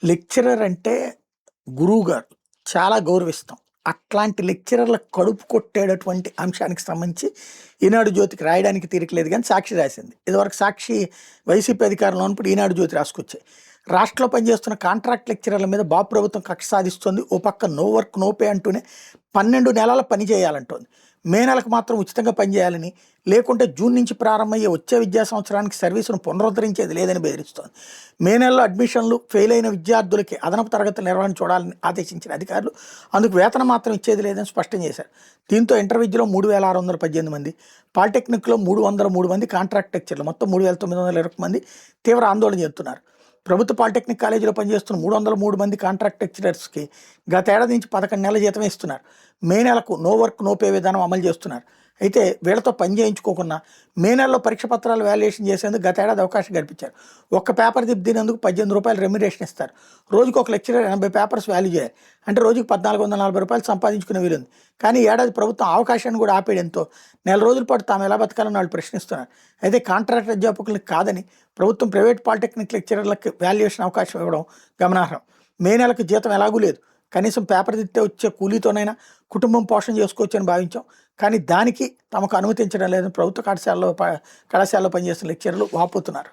Lecturer అంటే గురువుగారు. చాలా గౌరవిస్తాం. అట్లాంటి లెక్చరర్‌ల కడుపు కొట్టేటటువంటి అంశానికి సంబంధించి ఈనాడు జ్యోతికి రాయడానికి తీరిక లేదు గానీ సాక్షి రాసింది. ఇదివరకు సాక్షి వైసీపీ అధికారంలో ఉన్నప్పుడు ఈనాడు జ్యోతి రాసుకొచ్చాయి. రాష్ట్రంలో పనిచేస్తున్న కాంట్రాక్ట్ లెక్చరర్ల మీద బాబు ప్రభుత్వం కక్ష సాధిస్తోంది. ఓ పక్క నో వర్క్ నో పే అంటూనే 12 నెలల పని చేయాలంటోంది. మే నెలకు మాత్రం ఉచితంగా పనిచేయాలని, లేకుంటే జూన్ నుంచి ప్రారంభమయ్యే వచ్చే విద్యా సంవత్సరానికి సర్వీసును పునరుద్ధరించేది లేదని బెదిరిస్తోంది. మే నెలలో అడ్మిషన్లు ఫెయిల్ అయిన విద్యార్థులకి అదనపు తరగతుల నిర్వహణ చూడాలని ఆదేశించిన అధికారులు అందుకు వేతనం మాత్రం ఇచ్చేది లేదని స్పష్టం చేశారు. దీంతో ఇంటర్ విద్యలో 3618 మంది, పాలిటెక్నిక్లో 303 మంది కాంట్రాక్ట్ లెక్చర్లు, మొత్తం 3920 మంది తీవ్ర ఆందోళన చెందుతున్నారు. ప్రభుత్వ పాలిటెక్నిక్ కాలేజీలో పనిచేస్తున్న 303 మంది కాంట్రాక్ట్ లెక్చరర్స్కి గతేడాది నుంచి 11 నెలల జీతమే ఇస్తున్నారు. మే నెలకు నో వర్క్ నో పే విధానం అమలు చేస్తున్నారు. అయితే వీళ్ళతో పని చేయించుకోకుండా మే నెలలో పరీక్ష పత్రాలు వాల్యుయేషన్ చేసేందుకు గతేడాది అవకాశం కల్పించారు. ఒక్క పేపర్ దిద్దినందుకు రూ. 18 రెమ్యునరేషన్ ఇస్తారు. రోజుకు ఒక లెక్చరర్ 80 పేపర్స్ వాల్యూ చేయాలి. అంటే రోజుకి రూ. 1440 సంపాదించుకునే వీలుంది. కానీ ఏడాది ప్రభుత్వం అవకాశాన్ని కూడా ఆపేయడంతో నెల రోజుల పాటు తాము ఎలా బతకాలని వాళ్ళు ప్రశ్నిస్తున్నారు. అయితే కాంట్రాక్ట్ అధ్యాపకులకు కాదని ప్రభుత్వం ప్రైవేట్ పాలిటెక్నిక్ లెక్చరర్లకు వాల్యుయేషన్ అవకాశం ఇవ్వడం గమనార్హం. మే నెలకు జీతం ఎలాగూ లేదు. కనీసం పేపర్ దిద్దితే వచ్చే కూలీతోనైనా కుటుంబం పోషణ చేసుకోవచ్చని భావించాం. కానీ దానికి తమకు అనుమతించడం లేదని ప్రభుత్వ కళాశాలలో పనిచేస్తున్న లెక్చరర్లు వాపోతున్నారు.